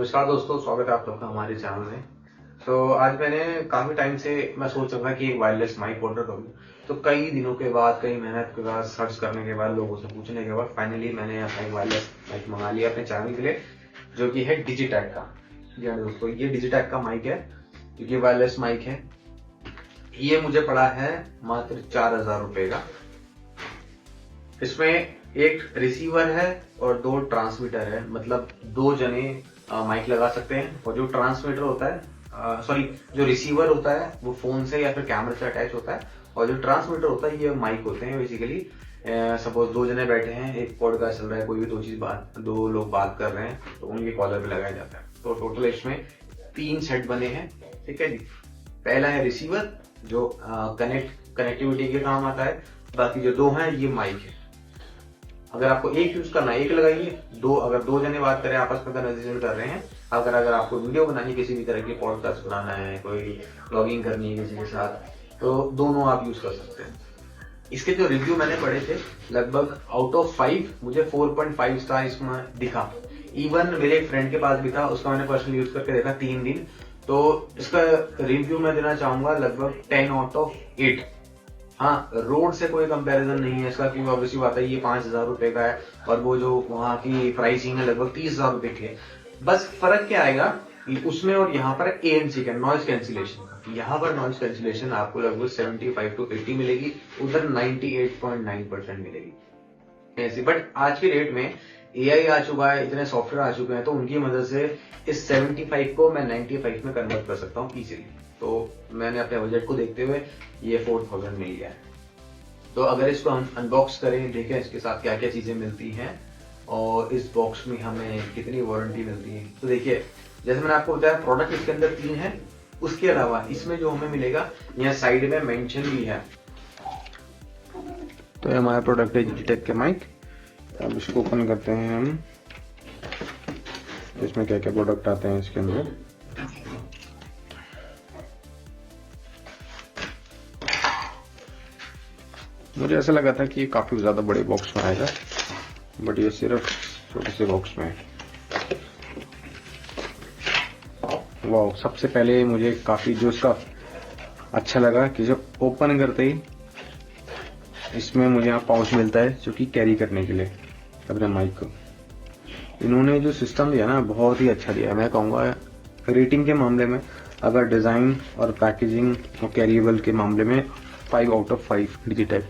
नमस्कार दोस्तों, स्वागत है आप सबका हमारे चैनल में। आज मैंने काफी टाइम से मैं सोच रहा था कि एक वायरलेस माइक ऑर्डर करूं। तो कई दिनों के बाद, कई मेहनत के बाद, सर्च करने के बाद, लोगों से पूछने के बाद फाइनली मैंने अपना एक वायरलेस माइक मंगा लिया अपने चैनल के लिए, जो कि है डिजिटेक का। जी हाँ दोस्तों, ये डिजिटेक का माइक है, क्योंकि वायरलेस माइक है। ये मुझे पड़ा है मात्र 4000 रुपए का। इसमें एक रिसीवर है और 2 ट्रांसमीटर है, मतलब 2 जने माइक लगा सकते हैं। और जो ट्रांसमीटर होता है, जो रिसीवर होता है वो फोन से या फिर कैमरे से अटैच होता है, और जो ट्रांसमीटर होता है ये माइक होते हैं बेसिकली। सपोज 2 जने बैठे हैं, एक पॉडकास्ट चल रहा है, कोई भी 2 लोग बात कर रहे हैं, तो उनके कॉलर पे लगाया जाता है। तो टोटल इसमें 3 सेट बने हैं, ठीक है जी। पहला है रिसीवर, जो कनेक्टिविटी के काम आता है। बाकी जो 2 हैं ये माइक है। अगर आपको एक यूज करना है एक लगाइए, अगर 2 जने बात करें, आपस में कन्वर्सेशन कर रहे हैं, अगर आपको वीडियो बनानी, किसी भी तरह की पॉडकास्ट बनाना है, कोई ब्लॉगिंग करनी है किसी के साथ, तो दोनों आप यूज कर सकते हैं। इसके जो रिव्यू मैंने पढ़े थे, लगभग आउट ऑफ 5 मुझे 4.5 स्टार इसमें दिखा। इवन मेरे एक फ्रेंड के पास भी था, उसका मैंने पर्सनली यूज करके देखा 3 दिन। तो इसका रिव्यू मैं देना चाहूंगा लगभग 10 आउट ऑफ 8। हाँ, रोड से कोई कंपैरिजन नहीं है इसका, क्योंकि ऑब्वियसली बात है ये 5000 रुपए का है, और वो जो वहाँ की प्राइसिंग है लगभग 30,000 रुपए की है। बस फर्क क्या आएगा उसमें और यहाँ पर ANC का नॉइज कैंसिलेशन का। यहाँ पर नॉइज कैंसिलेशन आपको लगभग 75 to 80 मिलेगी, उधर 98.9% मिलेगी ऐसी। बट आज के डेट में AI आ चुका है, इतने सॉफ्टवेयर आ चुके हैं, तो उनकी मदद से इस 75 को मैं 95 में कन्वर्ट कर सकता हूँ इजीली। तो मैंने अपने बजट को देखते हुए ये 4000 मिल गया है। तो अगर इसको हम अनबॉक्स करें, देखें इसके साथ क्या क्या चीजें मिलती हैं और इस बॉक्स में हमें कितनी वारंटी मिलती है। तो देखिए, जैसे मैंने आपको बताया प्रोडक्ट इसके अंदर 3 है। उसके अलावा इसमें जो हमें मिलेगा, यहाँ साइड में मेंशन भी है। तो ये हमारा प्रोडक्ट है डिजिटेक के माइक। अब इसको ओपन करते हैं हम, इसमें क्या क्या प्रोडक्ट आते हैं इसके अंदर। मुझे ऐसा लगा था कि ये काफी ज्यादा बड़े बॉक्स में आएगा, बट ये सिर्फ छोटे से बॉक्स में है। वाह, सबसे पहले मुझे काफी जो इसका अच्छा लगा कि जब ओपन करते ही इसमें मुझे यहाँ पाउच मिलता है, जो कि कैरी करने के लिए अपने माइक को। इन्होंने जो सिस्टम दिया ना, बहुत ही अच्छा दिया। मैं कहूँगा रेटिंग के मामले में, अगर डिजाइन और पैकेजिंग और कैरिएबल के मामले में 5 आउट ऑफ 5 डिजिटेक।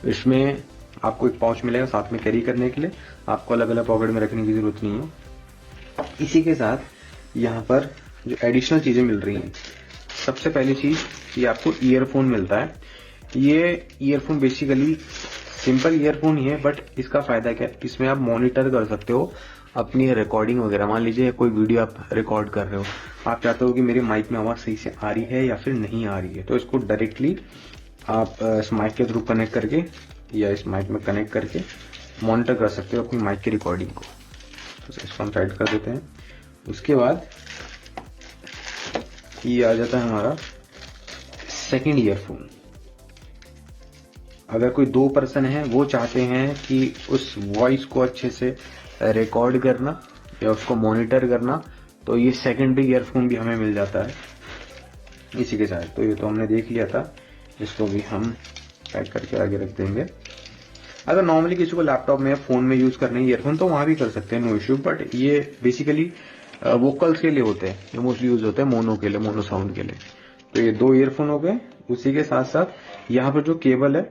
इसमें आपको एक पाउच मिलेगा साथ में कैरी करने के लिए, आपको अलग अलग पॉकेट में रखने की जरूरत नहीं है। इसी के साथ यहाँ पर जो एडिशनल चीजें मिल रही हैं, सबसे पहली चीज ये आपको ईयरफोन मिलता है। ये ईयरफोन बेसिकली सिंपल ईयरफोन ही है, बट इसका फायदा क्या है, इसमें आप मॉनिटर कर सकते हो अपनी रिकॉर्डिंग वगैरह। मान लीजिए कोई वीडियो आप रिकॉर्ड कर रहे हो, आप चाहते हो कि मेरी माइक में आवाज सही से आ रही है या फिर नहीं आ रही है, तो इसको डायरेक्टली आप इस माइक के थ्रू कनेक्ट करके या इस माइक में कनेक्ट करके मॉनिटर कर सकते हो अपनी माइक की रिकॉर्डिंग को। तो इसको हम साइड कर देते हैं। उसके बाद ये आ जाता है हमारा सेकंड ईयरफोन। अगर कोई 2 पर्सन है, वो चाहते हैं कि उस वॉइस को अच्छे से रिकॉर्ड करना या उसको मॉनिटर करना, तो ये सेकेंडरी ईयरफोन भी हमें मिल जाता है इसी के साथ। तो ये तो हमने देख लिया था, इसको भी हम पैक करके आगे रख देंगे। अगर नॉर्मली किसी को लैपटॉप में या फोन में यूज करने ईयरफोन, तो वहां भी कर सकते हैं, नो इश्यू। बट ये बेसिकली वोकल्स के लिए होते हैं, ये मोस्टली यूज होते हैं मोनो के लिए, मोनो साउंड के लिए। तो ये 2 ईयरफोन हो गए। उसी के साथ साथ यहाँ पर जो केबल है,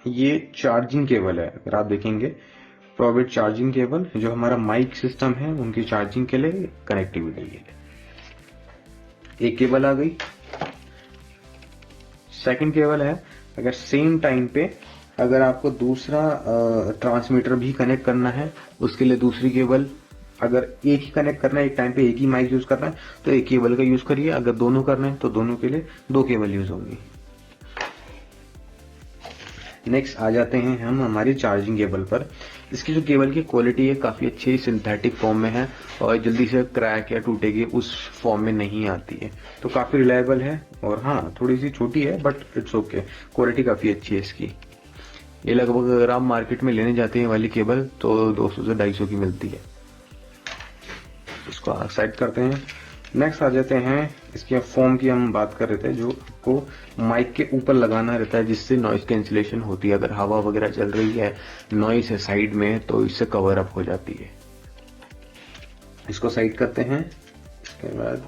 ये चार्जिंग केबल है। अगर आप देखेंगे, प्रोविड चार्जिंग केबल, जो हमारा माइक सिस्टम है उनकी चार्जिंग के लिए, कनेक्टिविटी के लिए एक केबल आ गई। सेकंड केबल है, अगर सेम टाइम पे अगर आपको दूसरा ट्रांसमीटर भी कनेक्ट करना है, उसके लिए दूसरी केबल। अगर एक ही कनेक्ट करना है, एक टाइम पे एक ही माइक यूज करना है, तो एक केबल का यूज करिए। अगर दोनों करना है तो दोनों के लिए 2 केबल यूज होंगी। नेक्स्ट आ जाते हैं हम हमारी चार्जिंग केबल पर। इसकी जो केबल की क्वालिटी है काफी अच्छी, सिंथेटिक फॉर्म में है और जल्दी से क्रैक या टूटेगी उस फॉर्म में नहीं आती है, तो काफी रिलायबल है। और हाँ, थोड़ी सी छोटी है बट इट्स ओके, क्वालिटी काफी अच्छी है इसकी। ये लगभग अगर आप मार्केट में लेने जाते हैं वाली केबल, तो 200 से 250 की मिलती है। इसको साइड करते हैं। नेक्स्ट आ जाते हैं इसके फोम की हम बात कर रहे थे, जो आपको माइक के ऊपर लगाना रहता है जिससे नॉइस कैंसिलेशन होती है। अगर हवा वगैरह चल रही है, नॉइस है साइड में, तो इससे कवर अप हो जाती है। इसको साइड करते हैं। इसके बाद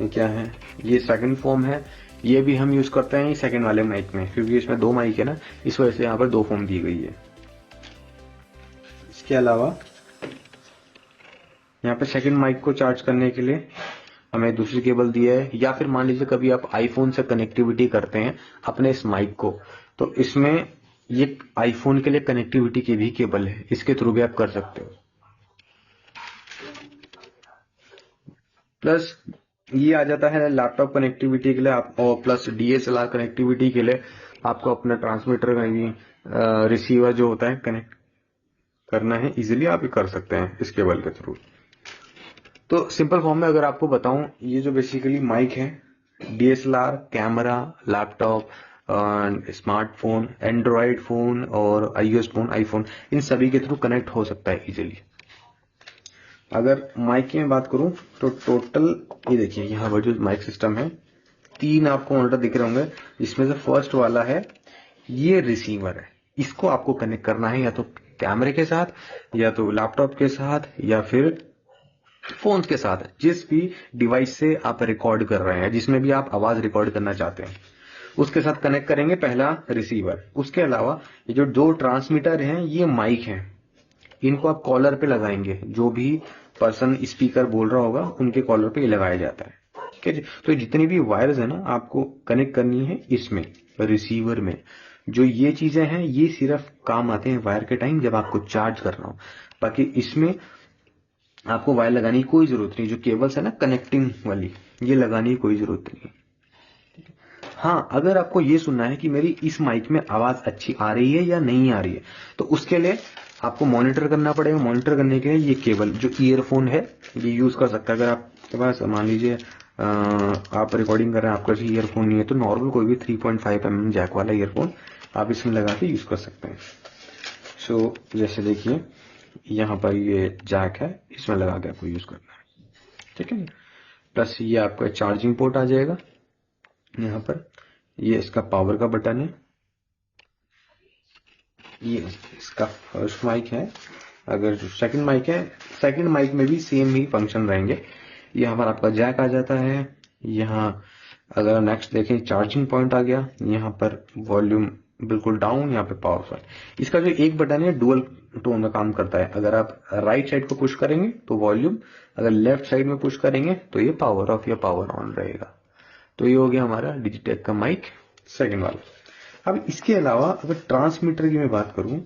ये क्या है, ये सेकंड फोम है। ये भी हम यूज करते हैं सेकंड वाले माइक में, क्योंकि इसमें 2 माइक है ना, इस वजह से यहाँ पर 2 फोम दी गई है। इसके अलावा यहाँ पे सेकंड माइक को चार्ज करने के लिए हमें दूसरी केबल दी है, या फिर मान लीजिए कभी आप आईफोन से कनेक्टिविटी करते हैं अपने इस माइक को, तो इसमें ये आईफोन के लिए कनेक्टिविटी की भी केबल है, इसके थ्रू भी आप कर सकते हो। प्लस ये आ जाता है लैपटॉप कनेक्टिविटी के लिए आप, और प्लस डीएसएलआर कनेक्टिविटी के लिए आपको अपना ट्रांसमीटर का भी रिसीवर जो होता है कनेक्ट करना है, इजीली आप ये कर सकते हैं इस केबल के थ्रू। तो सिंपल फॉर्म में अगर आपको बताऊं, ये जो बेसिकली माइक है, DSLR, camera, laptop, smartphone, Android phone और आईओएस फोन, आईफोन, इन सभी के थ्रू कनेक्ट हो सकता है इजीली। अगर माइक की मैं बात करूं तो टोटल ये देखिए यहाँ पर जो माइक सिस्टम है, 3 आपको मॉनिटर दिख रहे होंगे। इसमें से फर्स्ट वाला है, ये रिसीवर है। इसको आपको कनेक्ट करना है या तो कैमरे के साथ, या तो लैपटॉप के साथ, या फिर फोन के साथ, जिस भी डिवाइस से आप रिकॉर्ड कर रहे हैं, जिसमें भी आप आवाज रिकॉर्ड करना चाहते हैं, उसके साथ कनेक्ट करेंगे पहला रिसीवर। उसके अलावा ये जो 2 ट्रांसमीटर हैं, ये माइक हैं, इनको आप कॉलर पे लगाएंगे। जो भी पर्सन स्पीकर बोल रहा होगा उनके कॉलर पे ये लगाया जाता है, ठीक है जी। तो जितनी भी वायर्स है ना, आपको कनेक्ट करनी है इसमें, रिसीवर में। जो ये चीजें हैं, ये सिर्फ काम आते हैं वायर के टाइम जब आपको चार्ज करना हो। बाकी इसमें आपको वायर लगाने की कोई जरूरत नहीं। जो केबल्स है ना कनेक्टिंग वाली, ये लगाने की कोई जरूरत नहीं। हाँ, अगर आपको ये सुनना है कि मेरी इस माइक में आवाज अच्छी आ रही है या नहीं आ रही है, तो उसके लिए आपको मॉनिटर करना पड़ेगा। मॉनिटर करने के लिए ये केबल जो ईयरफोन है, ये यूज कर सकता है। अगर आपके पास मान लीजिए आप रिकॉर्डिंग कर रहे हैं, आपका ईयरफोन नहीं है, तो नॉर्मल कोई भी 3.5 mm जैक वाला ईयरफोन आप इसमें लगा के यूज कर सकते हैं। सो जैसे देखिए यहाँ पर ये जैक है, इसमें लगा के आपको यूज करना है, ठीक है। प्लस ये आपका चार्जिंग पोर्ट आ जाएगा यहाँ पर। ये इसका पावर का बटन है। ये इसका फर्स्ट माइक है। अगर जो सेकंड माइक है, सेकंड माइक में भी सेम ही फंक्शन रहेंगे। यहाँ पर आपका जैक आ जाता है। यहाँ अगर नेक्स्ट देखें, चार्जिंग पॉइंट आ गया। यहाँ पर वॉल्यूम बिल्कुल डाउन, यहाँ पे पावरफुल। इसका जो एक बटन है डुअल टोन का काम करता है। अगर आप राइट साइड को पुश करेंगे तो वॉल्यूम, अगर लेफ्ट साइड में पुश करेंगे तो ये पावर ऑफ या पावर ऑन रहेगा। तो ये हो गया हमारा डिजिटेक का माइक सेकंड वाला। अब इसके अलावा अगर ट्रांसमीटर की मैं बात करूं,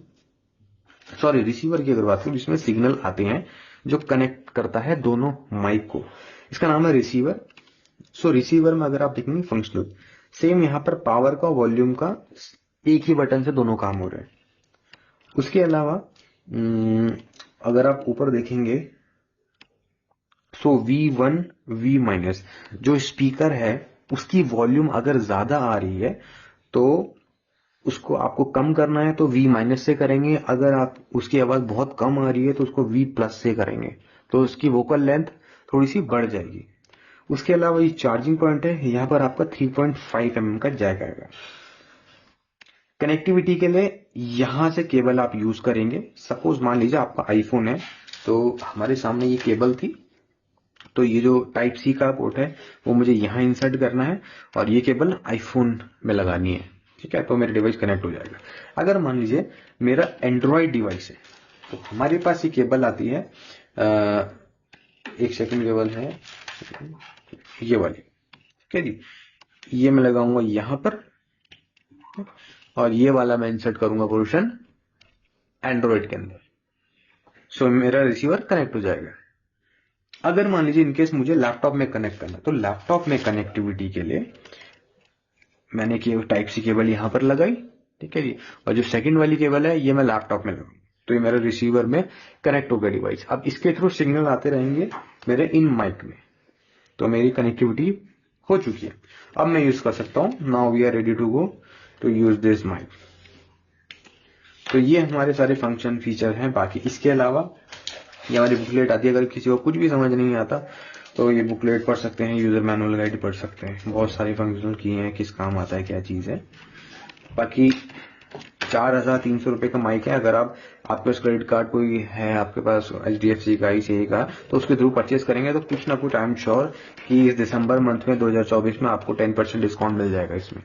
सॉरी रिसीवर की अगर बात करूं, जिसमें सिग्नल आते हैं जो कनेक्ट करता है दोनों माइक को, इसका नाम है रिसीवर। सो रिसीवर में अगर आप देखेंगे फंक्शनल, सेम यहाँ पर पावर का, वॉल्यूम का, एक ही बटन से दोनों काम हो रहे हैं। उसके अलावा अगर आप ऊपर देखेंगे, सो V1 V- जो स्पीकर है उसकी वॉल्यूम अगर ज्यादा आ रही है तो उसको आपको कम करना है तो V- से करेंगे। अगर आप उसकी आवाज बहुत कम आ रही है तो उसको V+ से करेंगे, तो उसकी वोकल लेंथ थोड़ी सी बढ़ जाएगी। उसके अलावा ये चार्जिंग पॉइंट है, यहाँ पर आपका 3.5 mm का जैक आएगा। कनेक्टिविटी के लिए यहां से केबल आप यूज करेंगे। सपोज मान लीजिए आपका आईफोन है, तो हमारे सामने ये केबल थी, तो ये जो टाइप सी का पोर्ट है वो मुझे यहाँ इंसर्ट करना है और ये केबल आईफोन में लगानी है, ठीक है। तो मेरा डिवाइस कनेक्ट हो जाएगा। अगर मान लीजिए मेरा एंड्रॉयड डिवाइस है, तो हमारे पास ये केबल आती है, एक सेकंड, केबल है ये वाली, ठीक है जी। ये मैं लगाऊंगा यहां पर, और ये वाला मैं इंसर्ट करूंगा पोर्शन एंड्रॉयड के अंदर। सो मेरा रिसीवर कनेक्ट हो जाएगा। अगर मान लीजिए इनकेस मुझे लैपटॉप में कनेक्ट करना, तो लैपटॉप में कनेक्टिविटी के लिए मैंने टाइप सी केबल यहां पर लगाई, ठीक है जी। और जो सेकंड वाली केबल है ये मैं लैपटॉप में लगाऊंगा, तो ये मेरे रिसीवर में कनेक्ट हो गया डिवाइस। अब इसके थ्रू सिग्नल आते रहेंगे मेरे इन माइक में, तो मेरी कनेक्टिविटी हो चुकी है। अब मैं यूज कर सकता हूं। Now we are ready to go to use this mic. तो ये हमारे सारे फंक्शन फीचर हैं। बाकी इसके अलावा ये हमारी बुकलेट आती है। अगर किसी को कुछ भी समझ नहीं आता तो ये बुकलेट पढ़ सकते हैं, यूजर मैनुअल गाइड पढ़ सकते हैं, बहुत सारे फंक्शन किए हैं, किस काम आता है, क्या चीज है। बाकी 4,300 रुपए का माइक है। अगर आपके पास क्रेडिट कार्ड कोई है, आपके पास HDFC का, ICICI का, तो उसके थ्रू परचेज करेंगे तो कुछ ना कुछ आई एम श्योर कि इस दिसंबर मंथ में 2024 में आपको 10% डिस्काउंट मिल जाएगा इसमें।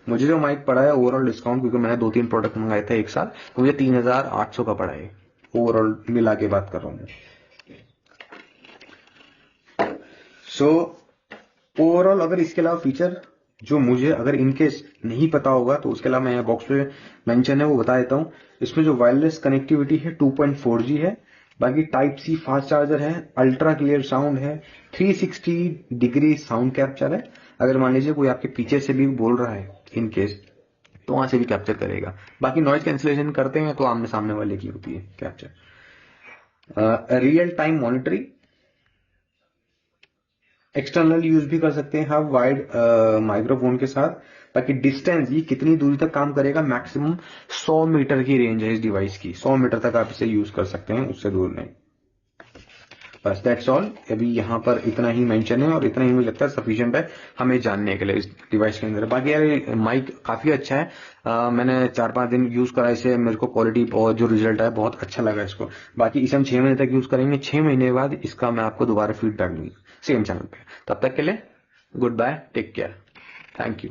मुझे जो माइक पड़ा है ओवरऑल डिस्काउंट, क्योंकि मैंने 2-3 प्रोडक्ट मंगाए थे एक साथ, तो मुझे 3,800 का पड़ा है ओवरऑल मिला के बात कर रहा हूँ। सो ओवरऑल अगर इसके अलावा फीचर जो मुझे अगर इनकेस नहीं पता होगा तो उसके अलावा मैं बॉक्स पे मेंशन है वो बता देता हूँ। इसमें जो वायरलेस कनेक्टिविटी है 2.4G है, बाकी टाइप C फास्ट चार्जर है, अल्ट्रा क्लियर साउंड है, 360 डिग्री साउंड कैप्चर है। अगर मान लीजिए कोई आपके पीछे से भी बोल रहा है इनकेस, तो वहां से भी कैप्चर करेगा। बाकी नॉइज कैंसिलेशन करते हैं तो आमने सामने वाले की होती है capture. Real time monitoring, external use भी कर सकते हैं आप वाइड माइक्रोफोन के साथ। बाकी डिस्टेंस, ये कितनी दूरी तक काम करेगा, मैक्सिमम 100 मीटर की रेंज है इस डिवाइस की, 100 मीटर तक आप इसे यूज कर सकते हैं, उससे दूर नहीं। बस दैट्स ऑल। अभी यहाँ पर इतना ही मेंशन है और इतना ही मुझे लगता है सफिशिएंट है हमें जानने के लिए इस डिवाइस के अंदर। बाकी यार माइक काफी अच्छा है, मैंने 4-5 दिन यूज करा इसे, मेरे को क्वालिटी और जो रिजल्ट है बहुत अच्छा लगा इसको। बाकी इसे हम 6 महीने तक यूज करेंगे, 6 महीने बाद इसका मैं आपको दोबारा फीडबैक दूंगा सेम चैनल पे। तब तक के लिए goodbye, take care, thank you.